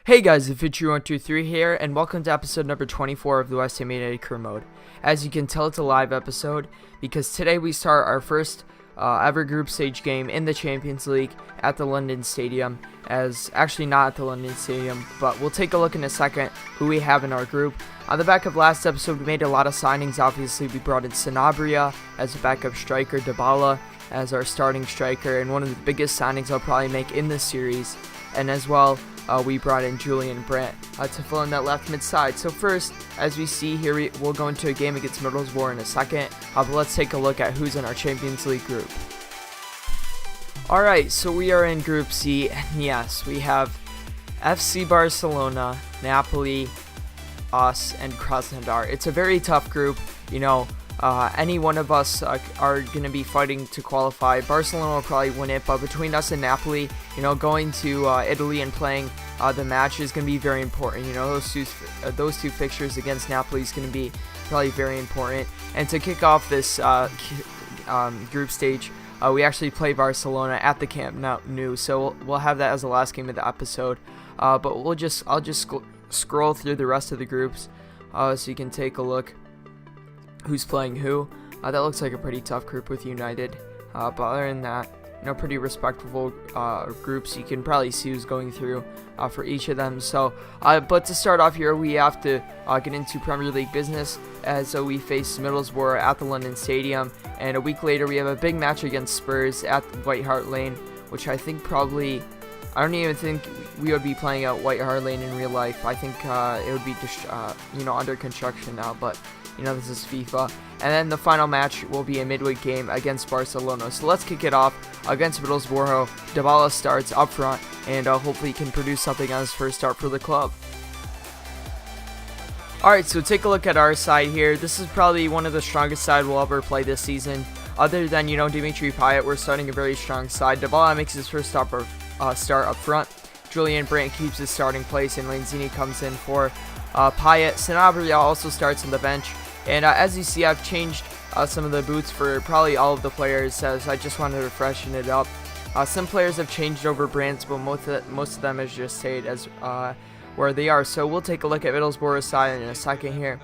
Hey guys, it's Fitchery123 here, and welcome to episode number 24 of the West Ham United Career Mode. As you can tell, it's a live episode, because today we start our first ever group stage game in the Champions League at the London Stadium, actually not at the London Stadium, but we'll take a look in a second who we have in our group. On the back of last episode, we made a lot of signings. Obviously, we brought in Sanabria as a backup striker, Dybala as our starting striker, and one of the biggest signings I'll probably make in this series, and as well, we brought in Julian Brandt to fill in that left mid side. So first, as we see here, we'll go into a game against Middlesbrough in a second, but let's take a look at who's in our Champions League group. Alright, so we are in Group C, and yes, we have FC Barcelona, Napoli, us, and Krasnodar. It's a very tough group. Any one of us are going to be fighting to qualify. Barcelona will probably win it, but between us and Napoli, going to Italy and playing the match is going to be very important. Those two fixtures against Napoli is going to be probably very important. And to kick off this group stage, we actually play Barcelona at the Camp Nou, so we'll have that as the last game of the episode. But I'll just scroll through the rest of the groups so you can take a look who's playing who. That looks like a pretty tough group with United, but other than that, pretty respectable groups. You can probably see who's going through for each of them. So but to start off here, we have to get into Premier League business, as we face Middlesbrough at the London Stadium, and a week later we have a big match against Spurs at White Hart Lane, which I don't even think we would be playing at White Hart Lane in real life. I think it would be just under construction now, but this is FIFA. And then the final match will be a midweek game against Barcelona. So let's kick it off against Middlesbrough. Dybala starts up front, and hopefully he can produce something on his first start for the club. Alright, so take a look at our side here. This is probably one of the strongest sides we'll ever play this season. Other than, Dimitri Payet, we're starting a very strong side. Dybala makes his first start up front. Julian Brandt keeps his starting place, and Lanzini comes in for Payet. Sanabria also starts on the bench. And as you see, I've changed some of the boots for probably all of the players, as I just wanted to freshen it up. Some players have changed over brands, but most of them has just stayed as where they are. So we'll take a look at Middlesbrough's side in a second here.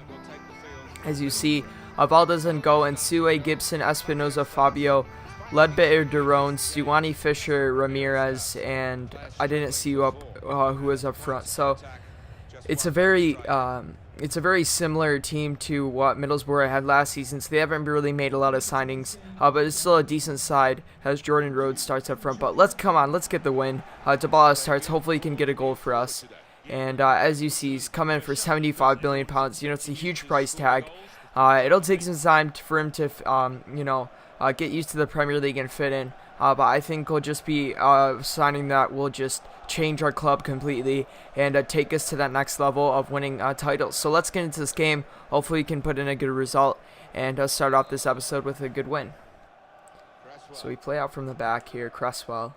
As you see, Valdez and Go, and Sue, Gibson, Espinoza, Fabio, Ledbetter, Derone, Stuani, Fisher, Ramirez, and I didn't see who was up front. So it's a very similar team to what Middlesbrough had last season, so they haven't really made a lot of signings, but it's still a decent side as Jordan Rhodes starts up front. But let's get the win. Dybala starts. Hopefully he can get a goal for us. And as you see, he's coming for £75 million. It's a huge price tag. It'll take some time for him to, get used to the Premier League and fit in. But I think we'll just be signing that will just change our club completely and take us to that next level of winning titles. So let's get into this game. Hopefully we can put in a good result and start off this episode with a good win. So we play out from the back here. Cresswell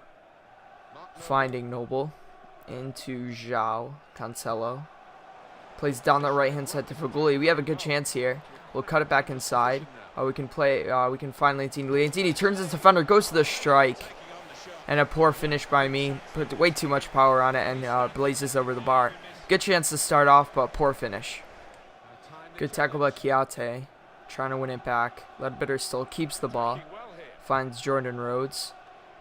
finding Noble into João Cancelo. Plays down the right hand side to Faguli. We have a good chance here. We'll cut it back inside. We can find Lanzini. Lanzini turns his defender, goes to the strike. And a poor finish by me. Put way too much power on it and blazes over the bar. Good chance to start off, but poor finish. Good tackle by Chiate. Trying to win it back. Ledbetter still keeps the ball. Finds Jordan Rhodes.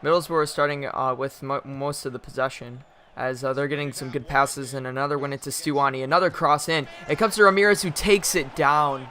Middlesbrough is starting with most of the possession, as they're getting some good passes, and another win into Stuani. Another cross in. It comes to Ramirez, who takes it down.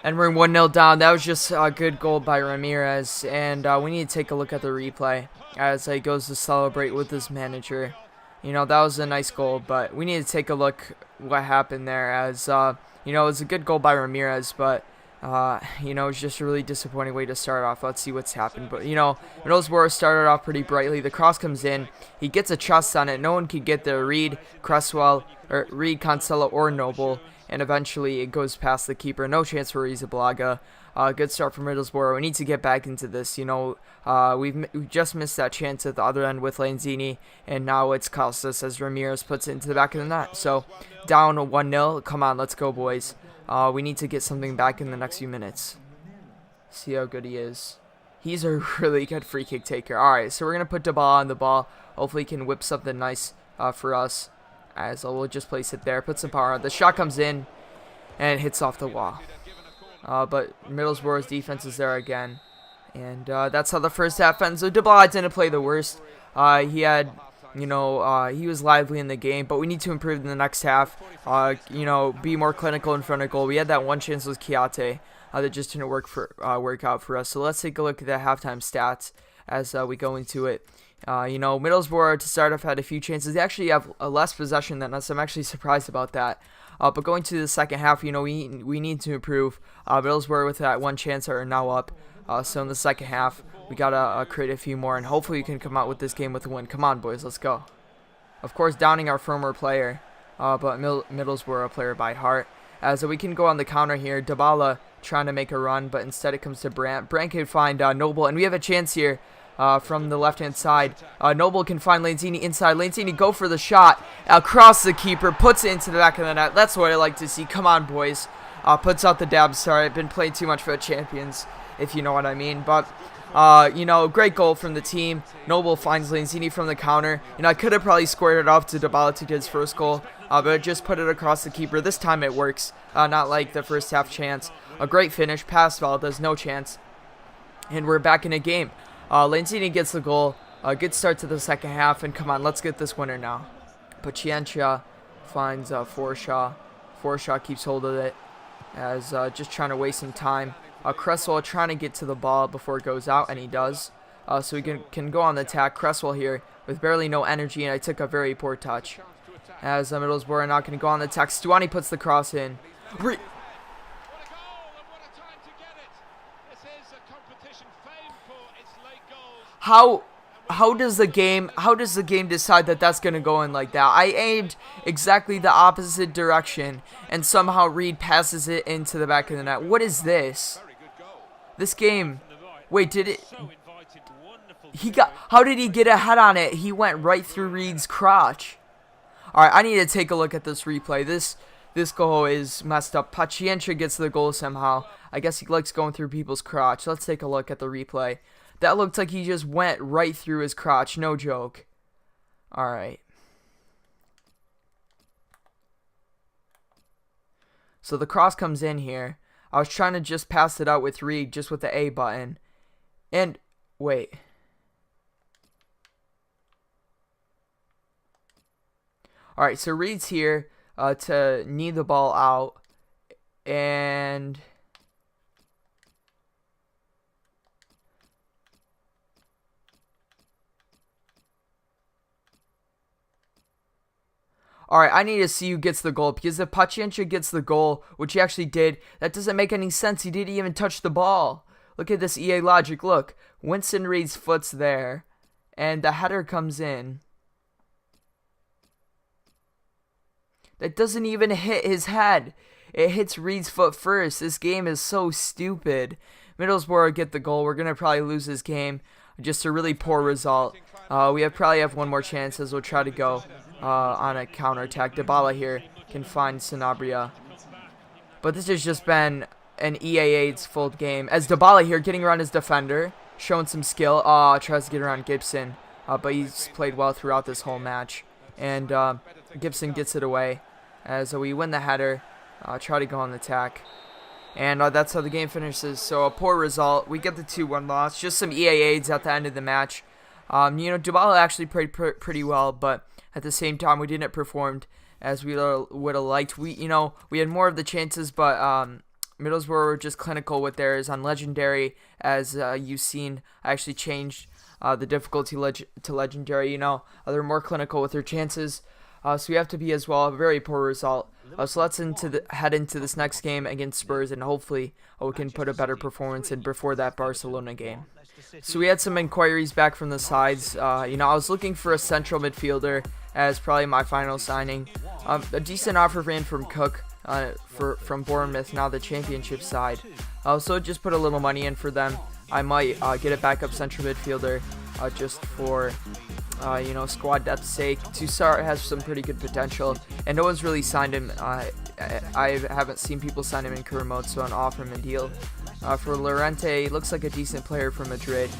And we're 1-0 down. That was just a good goal by Ramirez. And we need to take a look at the replay as he goes to celebrate with his manager. That was a nice goal, but we need to take a look what happened there, as, it was a good goal by Ramirez, but, it was just a really disappointing way to start off. Let's see what's happened. But, Middlesbrough started off pretty brightly. The cross comes in. He gets a chest on it. No one can get there. Reed, Cancelo, or Noble. And eventually it goes past the keeper. No chance for Rizabalaga. Good start for Middlesbrough. We need to get back into this. We've just missed that chance at the other end with Lanzini, and now it's cost us as Ramirez puts it into the back of the net. So down 1-0. Come on, let's go, boys. We need to get something back in the next few minutes. See how good he is. He's a really good free kick taker. Alright, so we're going to put Dybala on the ball. Hopefully he can whip something nice for us. As we'll just place it there, put some power on. The shot comes in and it hits off the wall. But Middlesbrough's defense is there again. And that's how the first half ends. So Dybala didn't play the worst. He had, he was lively in the game, but we need to improve in the next half. Be more clinical in front of goal. We had that one chance with Kiate that just didn't work out for us. So let's take a look at the halftime stats as we go into it. Middlesbrough to start off had a few chances. They actually have less possession than us. I'm actually surprised about that. But going to the second half, we need to improve. Middlesbrough with that one chance are now up. So in the second half, we gotta create a few more, and hopefully we can come out with this game with a win. Come on, boys, let's go. Of course, downing our former player, but Middlesbrough a player by heart. As we can go on the counter here, Dybala trying to make a run, but instead it comes to Brandt. Brandt can find Noble, and we have a chance here. From the left-hand side, Noble can find Lanzini inside. Lanzini go for the shot, across the keeper, puts it into the back of the net. That's what I like to see. Come on, boys. Puts out the dab. Sorry, I've been playing too much for the champions, if you know what I mean. But, great goal from the team. Noble finds Lanzini from the counter. I could have probably squared it off to Dybala to get his first goal, but I just put it across the keeper. This time it works, not like the first half chance. A great finish, pass Valdez, no chance. And we're back in a game. Lanzini gets the goal. Good start to the second half, and come on, let's get this winner now. Paciencia finds Forshaw. Forshaw keeps hold of it as just trying to waste some time. Cresswell trying to get to the ball before it goes out, and he does. So we can go on the attack. Cresswell here with barely no energy, and I took a very poor touch. As Middlesbrough are not going to go on the attack. Stuani puts the cross in. How does the game decide that that's going to go in like that? I aimed exactly the opposite direction, and somehow Reed passes it into the back of the net. What is this? This game, wait, how did he get a head on it? He went right through Reed's crotch. Alright, I need to take a look at this replay. This goal is messed up. Paciencia gets the goal somehow. I guess he likes going through people's crotch. Let's take a look at the replay. That looked like he just went right through his crotch. No joke. Alright. So the cross comes in here. I was trying to just pass it out with Reed, just with the A button. And, wait. Alright, so Reed's here to knee the ball out. And... Alright, I need to see who gets the goal, because if Paciencia gets the goal, which he actually did, that doesn't make any sense. He didn't even touch the ball. Look at this EA logic. Look, Winston Reed's foot's there, and the header comes in. That doesn't even hit his head. It hits Reed's foot first. This game is so stupid. Middlesbrough get the goal. We're going to probably lose this game. Just a really poor result. We probably have one more chance as we'll try to go on a counterattack. Dybala here can find Sanabria. But this has just been an EA8's full game. As Dybala here getting around his defender, showing some skill. Tries to get around Gibson. But he's played well throughout this whole match. And Gibson gets it away as we win the header. Try to go on the attack. And that's how the game finishes. So a poor result. We get the 2-1 loss. Just some EA8s at the end of the match. Dybala actually played pretty well, but at the same time we didn't perform as we would have liked. We had more of the chances, but Middlesbrough were just clinical with theirs on Legendary. As you've seen, I actually changed the difficulty to Legendary. They're more clinical with their chances. So we have to be as well. A very poor result. So let's head into this next game against Spurs, and hopefully we can put a better performance in before that Barcelona game. So we had some inquiries back from the sides. I was looking for a central midfielder as probably my final signing. A decent offer ran from Cook from Bournemouth, now the championship side. So just put a little money in for them. I might get a backup central midfielder just for squad depth's sake. Toussaint has some pretty good potential, and no one's really signed him. I haven't seen people sign him in career mode, so I'll offer him a deal. For Llorente, looks like a decent player from Madrid.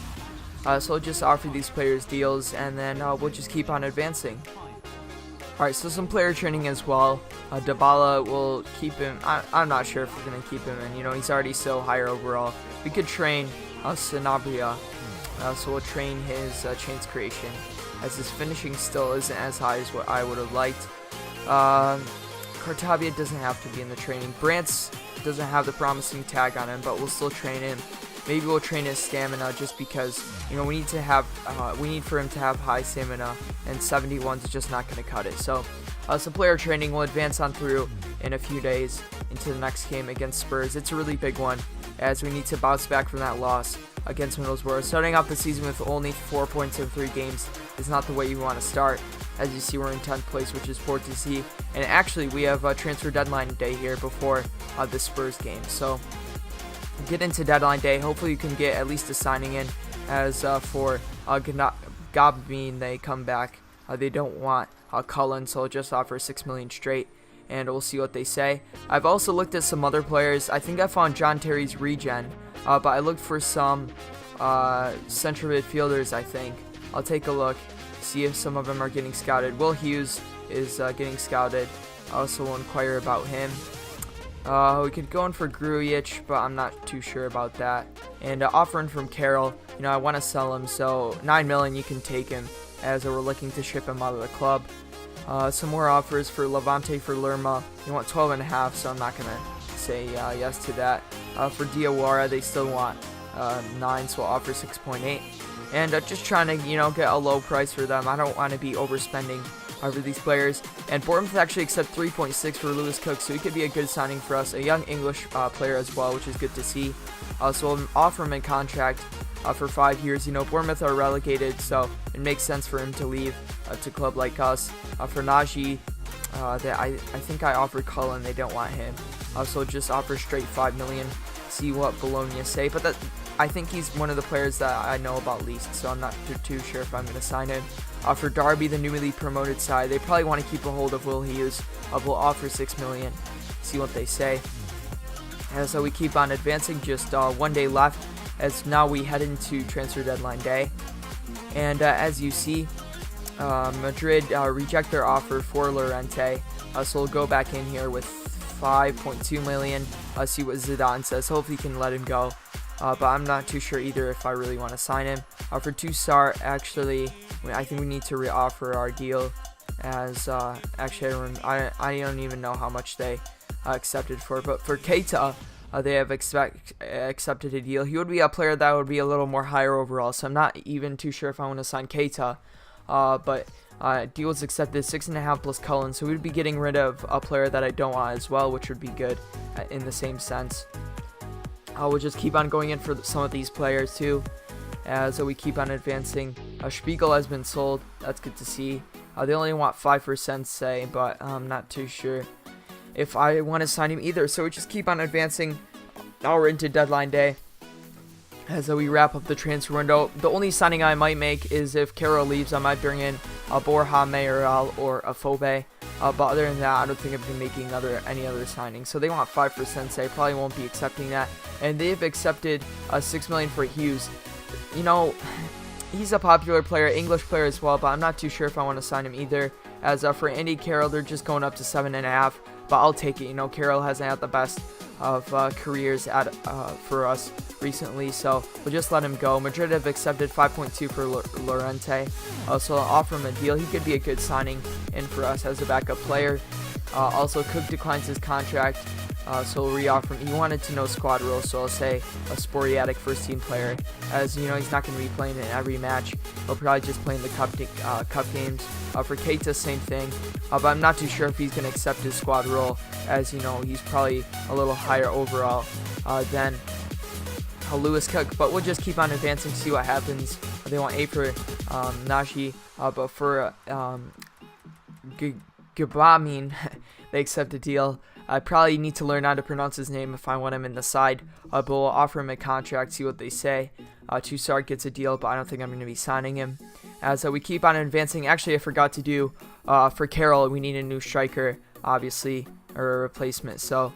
So we'll just offer these players deals, and then we'll just keep on advancing. Alright, so some player training as well. Dybala will keep him. I'm not sure if we're going to keep him in. You know, he's already so higher overall. We could train Sanabria. So we'll train his chance creation, as his finishing still isn't as high as what I would have liked. Cartavia doesn't have to be in the training. Brantz doesn't have the promising tag on him, but we'll still train him. Maybe we'll train his stamina, just because, you know, we need for him to have high stamina, and 71's just not going to cut it. So some player training will advance on through in a few days into the next game against Spurs. It's a really big one, as we need to bounce back from that loss against Middlesbrough. Starting off the season with only 4 points in 3 games is not the way you want to start. As you see, we're in 10th place, which is poor to see. And actually, we have a transfer deadline day here before the Spurs game. So get into deadline day. Hopefully you can get at least a signing in. As for Gabin, they come back. They don't want Cullen, so I'll just offer 6 million straight, and we'll see what they say. I've also looked at some other players. I think I found John Terry's regen, but I looked for some central midfielders, I think. I'll take a look, see if some of them are getting scouted. Will Hughes is getting scouted. I also will inquire about him. We could go in for Grujic, but I'm not too sure about that. And offering from Carroll, you know, I want to sell him, so 9 million, you can take him, as we're looking to ship him out of the club. Some more offers for Levante for Lerma. You want 12.5, so I'm not going to say yes to that. For Diawara, they still want 9, so I'll offer 6.8. And just trying to, you know, get a low price for them. I don't want to be overspending over these players. And Bournemouth actually accept 3.6 for Lewis Cook, so he could be a good signing for us. A young English player as well, which is good to see. So we'll offer him a contract for 5 years. You know, Bournemouth are relegated, so it makes sense for him to leave to a club like us. For Nagy, I think I offered Cullen. They don't want him. So just offer straight 5 million. See what Bologna say. But I think he's one of the players that I know about least, so I'm not too sure if I'm going to sign him. For Derby, the newly promoted side, they probably want to keep a hold of Will Hughes. We'll offer 6 million. See what they say. And so we keep on advancing. Just 1 day left, as now we head into transfer deadline day. And as you see, Madrid reject their offer for Llorente. So we'll go back in here with 5.2 million. See what Zidane says. Hopefully he can let him go. But I'm not too sure either if I really want to sign him. For Toussaint, actually, I think we need to re-offer our deal, as actually I don't even know how much they accepted for. But for Keita, they have accepted a deal. He would be a player that would be a little more higher overall, so I'm not even too sure if I want to sign Keita. But deal is accepted, 6.5 plus Cullen, so we'd be getting rid of a player that I don't want as well, which would be good in the same sense. We'll just keep on going in for some of these players too, as we keep on advancing. Spiegel has been sold. That's good to see. They only want 5%, say, but I'm not too sure if I want to sign him either. So we just keep on advancing. Now we're into deadline day, as we wrap up the transfer window. The only signing I might make is if Carroll leaves, I might bring in a Borja Mayoral or a Phobe. But other than that, I don't think I've been making any other signings. So they want 5%, so I probably won't be accepting that. And they've accepted 6 million for Hughes. You know, he's a popular player, English player as well, but I'm not too sure if I want to sign him either. As for Andy Carroll, they're just going up to 7.5, but I'll take it. You know, Carroll hasn't had the best of careers for us recently, so we'll just let him go. Madrid have accepted 5.2 for Llorente, so I'll offer him a deal. He could be a good signing in for us as a backup player. Also, Cook declines his contract, so we'll re-offer him. He wanted to know squad rules, so I'll say a sporadic first-team player, as you know he's not going to be playing in every match. He'll probably just play in the cup games. For Keita, same thing, but I'm not too sure if he's going to accept his squad role, as you know he's probably a little higher overall than Lewis Cook. But we'll just keep on advancing, see what happens. They want 8 for Nashi, but for Gabamin, they accept a deal. I probably need to learn how to pronounce his name if I want him in the side, but we'll offer him a contract, see what they say. Toussaint gets a deal, but I don't think I'm going to be signing him. As we keep on advancing, actually I forgot to do, for Carroll, we need a new striker, obviously, or a replacement. So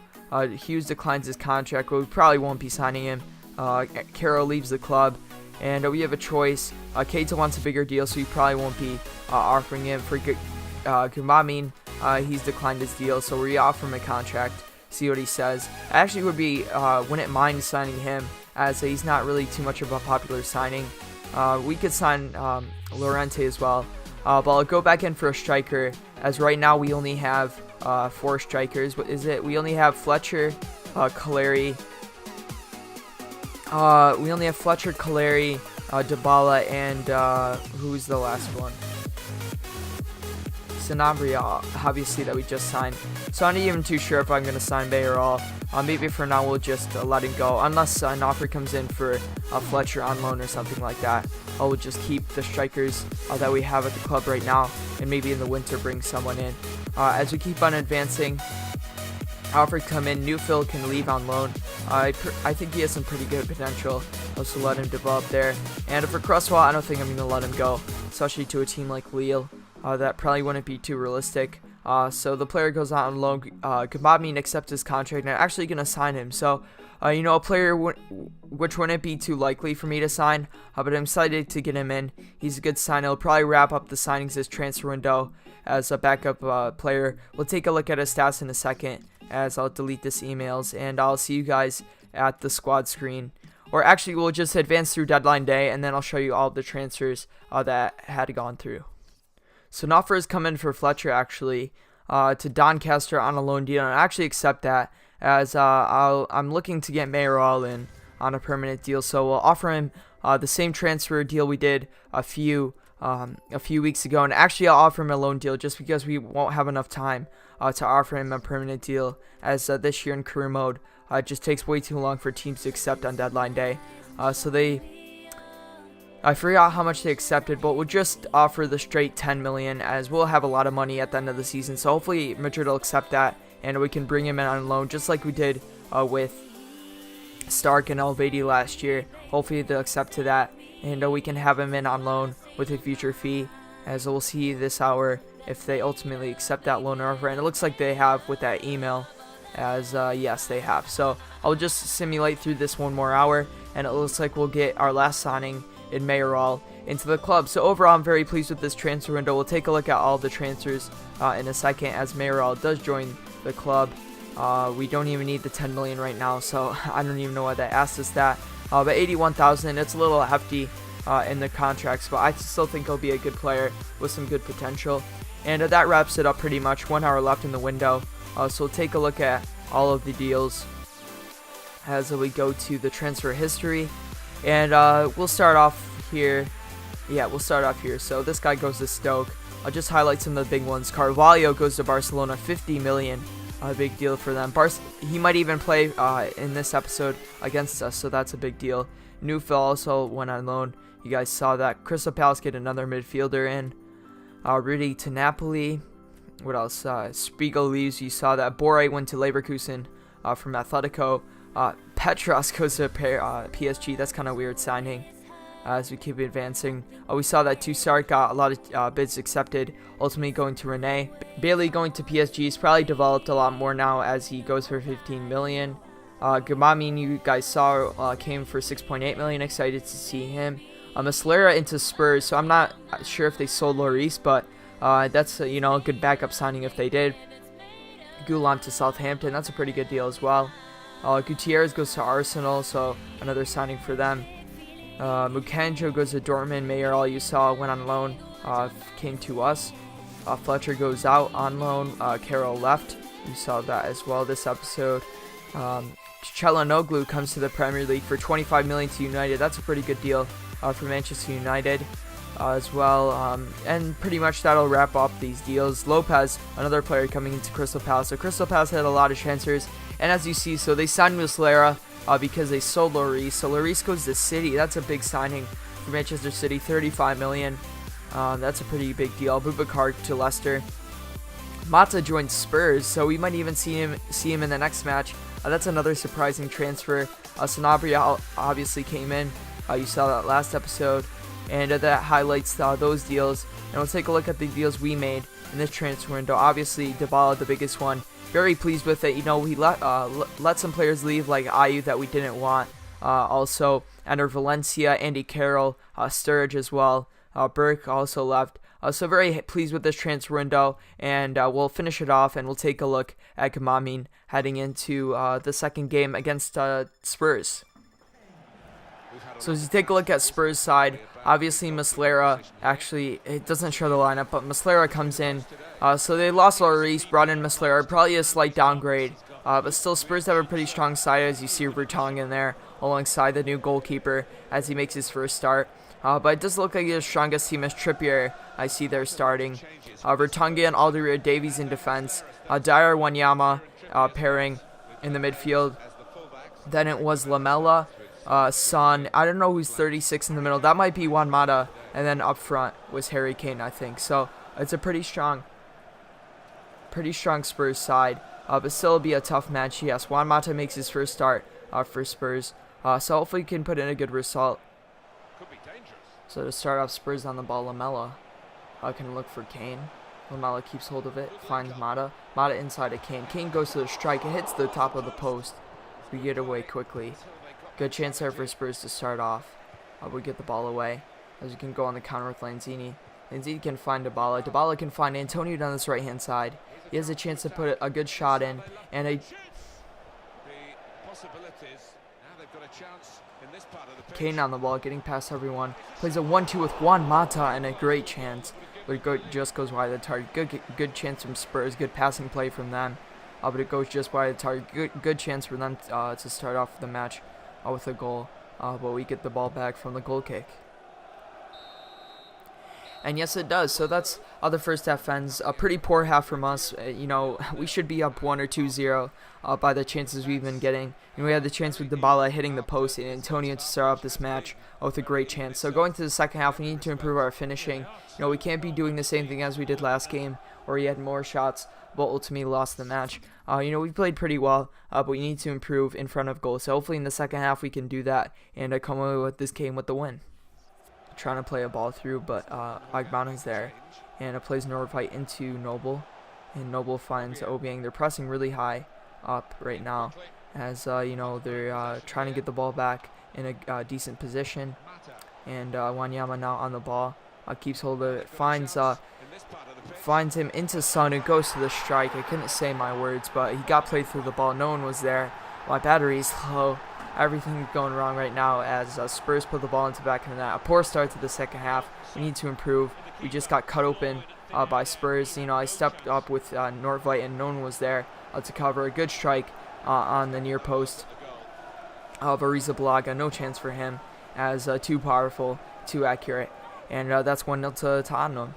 Hughes declines his contract, but we probably won't be signing him. Carroll leaves the club, And we have a choice. Keita wants a bigger deal, so he probably won't be offering him. For Gumamin, he's declined his deal, so we offer him a contract. See what he says. I actually wouldn't mind signing him, as he's not really too much of a popular signing. We could sign Llorente as well, but I'll go back in for a striker, as right now we only have 4 strikers. What is it? We only have Fletcher, Caleri. We only have Fletcher, Caleri, Dybala, and who's the last one? Sanabria, obviously, that we just signed. So I'm not even too sure if I'm going to sign Mayoral. Maybe for now we'll just let him go, unless an offer comes in for Fletcher on loan or something like that. We'll just keep the strikers that we have at the club right now, and maybe in the winter bring someone in. As we keep on advancing, Alfred come in, Newfield can leave on loan. I think he has some pretty good potential, so let him develop there. And for Cresswell, I don't think I'm going to let him go, especially to a team like Lille. That probably wouldn't be too realistic. So the player goes out on loan. Gbamin accepts his contract, and I'm actually going to sign him. So, a player which wouldn't be too likely for me to sign, but I'm excited to get him in. He's a good sign. He'll probably wrap up the signings this transfer window as a backup player. We'll take a look at his stats in a second, as I'll delete this emails, and I'll see you guys at the squad screen. Or actually, we'll just advance through deadline day, and then I'll show you all the transfers that had gone through. So an offer has come in for Fletcher, actually, to Doncaster on a loan deal, and I actually accept that, as I'm looking to get Mayoral in on a permanent deal. So we'll offer him the same transfer deal we did a few weeks ago, and actually I'll offer him a loan deal just because we won't have enough time to offer him a permanent deal, as this year in career mode it just takes way too long for teams to accept on deadline day. I forgot how much they accepted, but we'll just offer the straight 10 million, as we'll have a lot of money at the end of the season. So hopefully Madrid will accept that, and we can bring him in on loan, just like we did with Stark and Elvedi last year. Hopefully they'll accept to that, and we can have him in on loan with a future fee, as we'll see this hour if they ultimately accept that loan offer. And it looks like they have with that email, as yes, they have. So I'll just simulate through this one more hour, and it looks like we'll get our last signing in Mayoral into the club. So overall, I'm very pleased with this transfer window. We'll take a look at all the transfers in a second, as Mayoral does join the club. We don't even need the 10 million right now, so I don't even know why they asked us that. But 81,000, it's a little hefty in the contracts, but I still think he'll be a good player with some good potential. And that wraps it up pretty much. 1 hour left in the window. So we'll take a look at all of the deals as we go to the transfer history. And we'll start off here. Yeah, we'll start off here. So this guy goes to Stoke. I'll just highlight some of the big ones. Carvalho goes to Barcelona, 50 million. A big deal for them. He might even play in this episode against us, so that's a big deal. Newfield also went on loan. You guys saw that. Crystal Palace get another midfielder in. Rudy to Napoli. What else? Spiegel leaves. You saw that. Boré went to Leverkusen from Atletico. Petros goes to PSG. That's kind of weird signing as we keep advancing. We saw that Toussaint got a lot of bids accepted, ultimately going to Rene. Bailey going to PSG. He's probably developed a lot more now as he goes for 15 million. Gamamin, you guys saw, came for 6.8 million. Excited to see him. Muslera into Spurs, so I'm not sure if they sold Lloris, but that's a good backup signing if they did. Goulam to Southampton. That's a pretty good deal as well. Gutierrez goes to Arsenal, so another signing for them. Mukanjo goes to Dortmund. Mayoral, you saw, went on loan, came to us. Fletcher goes out on loan. Carroll left. You saw that as well this episode. Çalhanoğlu comes to the Premier League for 25 million to United. That's a pretty good deal for Manchester United as well. And pretty much that'll wrap up these deals. Lopez, another player coming into Crystal Palace. So Crystal Palace had a lot of transfers. And as you see, so they signed Muslera because they sold Lloris. So Lloris goes to City. That's a big signing for Manchester City, 35 million. That's a pretty big deal. Boubacar to Leicester. Mata joined Spurs, so we might even see him in the next match. That's another surprising transfer. Sanabria obviously came in. You saw that last episode, and that highlights those deals. And we'll take a look at the deals we made in this transfer window. Obviously, Dybala, the biggest one. Very pleased with it. We let some players leave like Ayew that we didn't want. Also, Ender Valencia, Andy Carroll, Sturridge as well. Burke also left. So very pleased with this transfer window, and we'll finish it off, and we'll take a look at Gamamin heading into the second game against Spurs. So as you take a look at Spurs' side, obviously Muslera, actually, it doesn't show the lineup, but Muslera comes in. So they lost Lloris, brought in Muslera, probably a slight downgrade. But still, Spurs have a pretty strong side, as you see Vertonghen in there, alongside the new goalkeeper, as he makes his first start. But it does look like the strongest team is Trippier. I see they're starting. Vertonghen, Alderweireld, Davies in defense. Dyer, Wanyama pairing in the midfield. Then it was Lamela, Son. I don't know who's 36 in the middle. That might be Juan Mata. And then up front was Harry Kane, I think. So it's a pretty strong Spurs side. But still it'll be a tough match. Yes, Juan Mata makes his first start for Spurs. So hopefully he can put in a good result. So to start off, Spurs on the ball, Lamela can look for Kane. Lamela keeps hold of it, finds Mata. Mata inside of Kane. Kane goes to the strike. It hits the top of the post. We get away quickly. Good chance there for Spurs to start off. We get the ball away, as we can go on the counter with Lanzini. Lanzini can find Dybala. Dybala can find Antonio down this right-hand side. He has a chance to put a good shot in, and Kane on the ball, getting past everyone. Plays a 1-2 with Juan Mata, and a great chance. But it just goes wide of the target. Good chance from Spurs. Good passing play from them. But it goes just wide of the target. Good chance for them to start off the match with a goal. But we get the ball back from the goal kick. And yes, it does. So that's how the first half ends. A pretty poor half from us. We should be up 1 or 2-0 by the chances we've been getting. And we had the chance with Dybala hitting the post and Antonio to start off this match with a great chance. So going to the second half, we need to improve our finishing. We can't be doing the same thing as we did last game, where we had more shots, but ultimately lost the match. We played pretty well, but we need to improve in front of goal. So hopefully in the second half we can do that and come away with this game with the win. Trying to play a ball through, but Agbana's there, and it plays Norvite into Noble, and Noble finds Obiang. They're pressing really high up right now, as they're trying to get the ball back in a decent position, and Wanyama now on the ball, keeps hold of it, finds him into Son, who goes to the strike. I couldn't say my words, but he got played through the ball. No one was there. My battery's low. Everything's going wrong right now as Spurs put the ball into the back of the net. A poor start to the second half. We need to improve. We just got cut open by Spurs. I stepped up with Norvite, and no one was there to cover. A good strike on the near post of Arrizabalaga. No chance for him, as too powerful, too accurate. And that's 1-0 to Tottenham.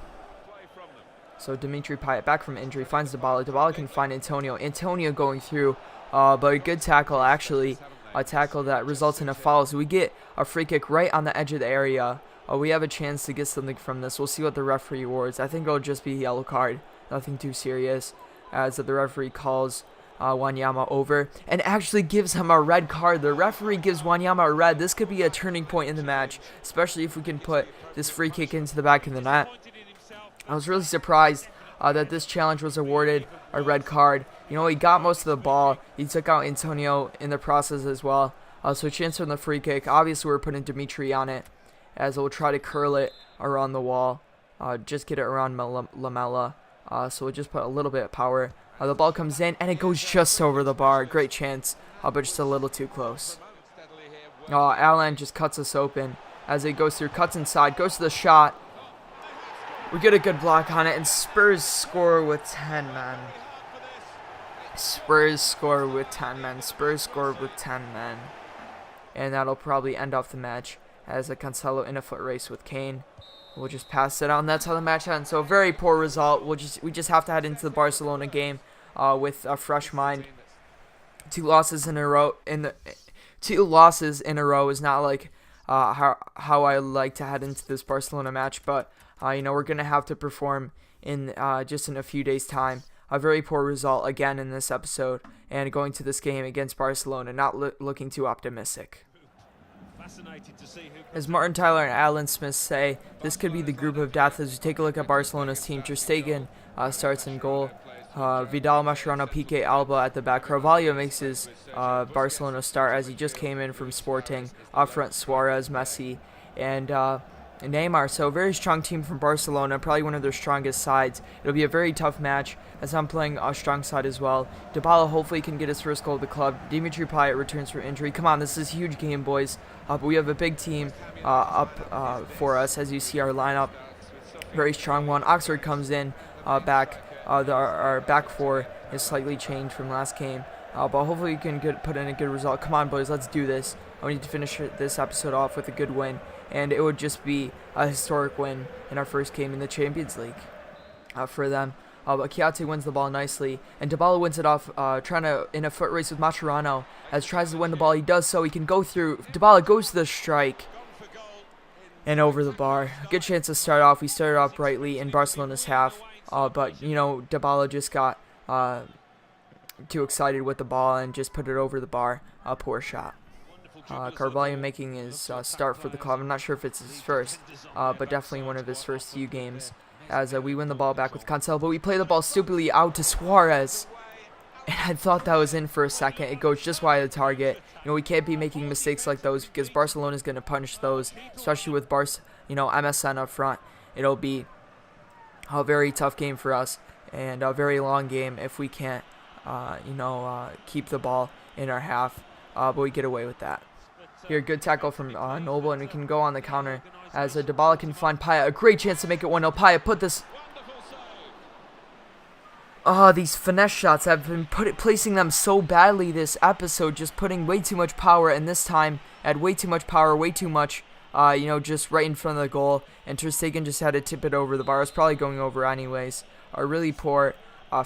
So Dimitri Payet, back from injury, finds Dybala. Dybala can find Antonio. Antonio going through, but a good tackle, actually. A tackle that results in a foul. So we get a free kick right on the edge of the area. We have a chance to get something from this. We'll see what the referee awards. I think it'll just be a yellow card. Nothing too serious, as the referee calls Wanyama over and actually gives him a red card. The referee gives Wanyama a red. This could be a turning point in the match, especially if we can put this free kick into the back of the net. I was really surprised that this challenge was awarded a red card. He got most of the ball. He took out Antonio in the process as well. So chance from the free kick. Obviously, we're putting Dimitri on it, as we'll try to curl it around the wall. Just get it around Lamela. So we'll just put a little bit of power. The ball comes in, and it goes just over the bar. Great chance, but just a little too close. Alan just cuts us open as it goes through, cuts inside, goes to the shot. We get a good block on it, and Spurs score with 10 men. Spurs score with 10 men. Spurs score with 10 men. And that'll probably end off the match, as a Cancelo in a foot race with Kane. We'll just pass it out, and that's how the match ends. So a very poor result. We just have to head into the Barcelona game with a fresh mind. Two losses in a row is not like how I like to head into this Barcelona match, but we're gonna have to perform in just in a few days' time. A very poor result again in this episode, and going to this game against Barcelona, not looking too optimistic. As Martin Tyler and Alan Smith say, this could be the group of death. As we take a look at Barcelona's team, Ter Stegen starts in goal. Vidal, Mascherano, Piqué, Alba at the back. Carvalho makes his Barcelona start as he just came in from Sporting. Up front, Suarez, Messi, and Neymar. So a very strong team from Barcelona, probably one of their strongest sides. It'll be a very tough match as I'm playing a strong side as well. Dybala hopefully can get his first goal of the club. Dimitri Payet returns from injury. Come on, this is a huge game, boys. But we have a big team up for us, as you see our lineup. Very strong one. Oxford comes in back. Our back four is slightly changed from last game. But hopefully we can put in a good result. Come on, boys, let's do this. We need to finish this episode off with a good win. And it would just be a historic win in our first game in the Champions League for them. But Chiate wins the ball nicely. And Dybala wins it off, trying to, in a foot race with Mascherano. As tries to win the ball, he does so. He can go through. Dybala goes to the strike. And over the bar. A good chance to start off. We started off brightly in Barcelona's half. But, you know, Dybala just got too excited with the ball and just put it over the bar. A poor shot. Carvalho making his start for the club. I'm not sure if it's his first, but definitely one of his first few games. As we win the ball back with Cancelo, but we play the ball stupidly out to Suarez. And I thought that was in for a second. It goes just wide of the target. You know, we can't be making mistakes like those because Barcelona is going to punish those, especially with MSN up front. It'll be a very tough game for us and a very long game if we can't, keep the ball in our half. But we get away with that. Here, good tackle from Noble, and we can go on the counter as Dybala can find Payet. A great chance to make it 1-0. Payet put this. These finesse shots have been placing them so badly this episode, just putting way too much power, and this time had way too much power, way too much, just right in front of the goal, and Ter Stegen just had to tip it over the bar. It was probably going over anyways. A really poor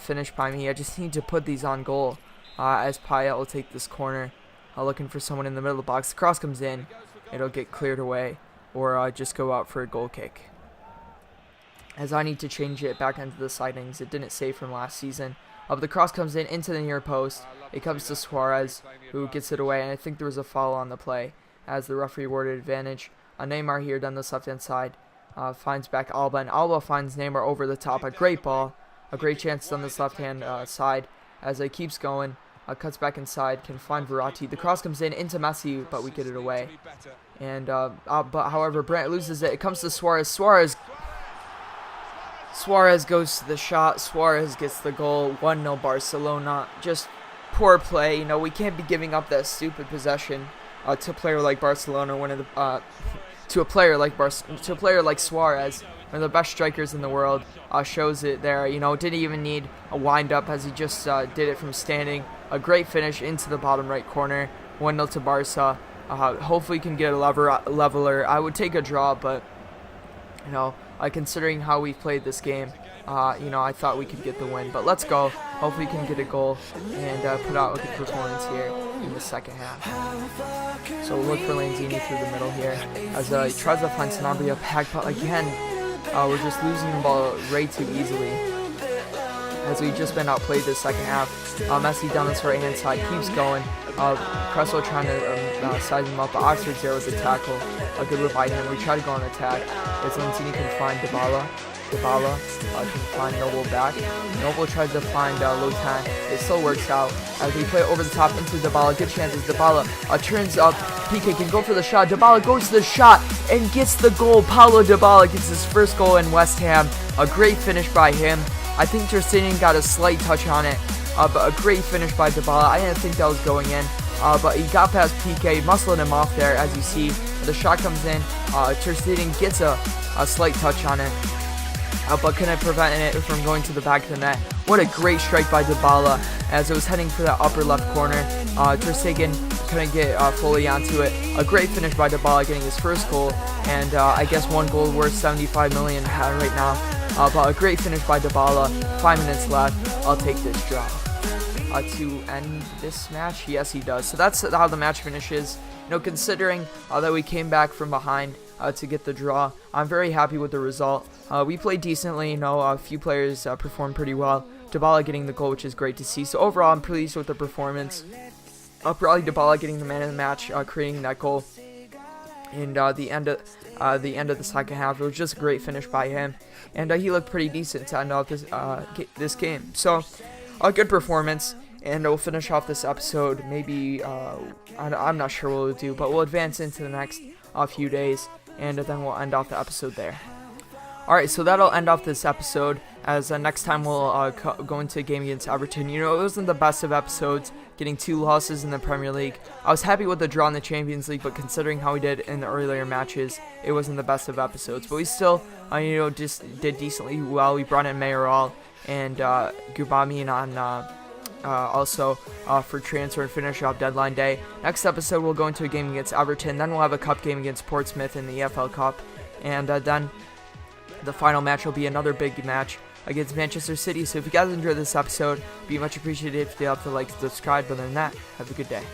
finish by me. I just need to put these on goal as Payet will take this corner. Looking for someone in the middle of the box. The cross comes in. It'll get cleared away or just go out for a goal kick. As I need to change it back into the sightings. It didn't save from last season. But the cross comes in into the near post. It comes to Suarez, who gets it away. And I think there was a foul on the play as the referee awarded advantage. Neymar here down this left-hand side finds back Alba. And Alba finds Neymar over the top. A great ball. A great chance on this left-hand side as it keeps going. Cuts back inside, can find Verratti. The cross comes in into Messi, but we get it away. And but however, Brandt loses it. It comes to Suarez. Suarez goes to the shot. Suarez gets the goal. 1-0 Barcelona. Just poor play. You know, we can't be giving up that stupid possession to a player like Barcelona. To a player like Suarez, one of the best strikers in the world. Shows it there. You know, didn't even need a wind up as he just did it from standing. A great finish into the bottom right corner. 1-0 to Barca. Hopefully we can get a leveler. I would take a draw, but, considering how we've played this game, I thought we could get the win. But let's go. Hopefully we can get a goal and put out a good performance here in the second half. So we'll look for Lanzini through the middle here as he tries to find Sanabria back, but again, we're just losing the ball way too easily as we've just been outplayed this second half. Messi down this right-hand side keeps going. Cresswell trying to size him up, but Oxford's there with the tackle. A good whip by him. We try to go on attack as Lanzini can find Dybala. Dybala can find Noble back. Noble tries to find Lotan. It still works out as we play over the top into Dybala. Good chances. Dybala turns up. Piqué can go for the shot. Dybala goes to the shot and gets the goal. Paulo Dybala gets his first goal in West Ham. A great finish by him. I think Ter Stegen got a slight touch on it, but a great finish by Dybala. I didn't think that was going in, but he got past Piqué, muscling him off there, as you see. The shot comes in. Ter Stegen gets a slight touch on it, but couldn't prevent it from going to the back of the net. What a great strike by Dybala as it was heading for that upper left corner. Ter Stegen couldn't get fully onto it. A great finish by Dybala getting his first goal, and I guess one goal worth 75 million right now. But a great finish by Dybala. 5 minutes left. I'll take this draw. To end this match? Yes, he does. So that's how the match finishes. Considering that we came back from behind to get the draw, I'm very happy with the result. We played decently. A few players performed pretty well. Dybala getting the goal, which is great to see. So overall, I'm pleased with the performance. Probably Dybala getting the man of the match, creating that goal. in the end of the second half. It was just a great finish by him, and he looked pretty decent to end off this game. So a good performance, and we'll finish off this episode. Maybe I'm not sure what we'll do, but we'll advance into the next few days, and then we'll end off the episode there. Alright, so that'll end off this episode, as next time we'll go into a game against Everton. You know, it wasn't the best of episodes, getting 2 losses in the Premier League. I was happy with the draw in the Champions League, but considering how we did in the earlier matches, it wasn't the best of episodes. But we still, just did decently well. We brought in Mayoral and Gubami on also for transfer and finish off deadline day. Next episode, we'll go into a game against Everton. Then we'll have a cup game against Portsmouth in the EFL Cup, and then the final match will be another big match against Manchester City. So if you guys enjoyed this episode, it'd be much appreciated if you have to like, subscribe. But other than that, have a good day.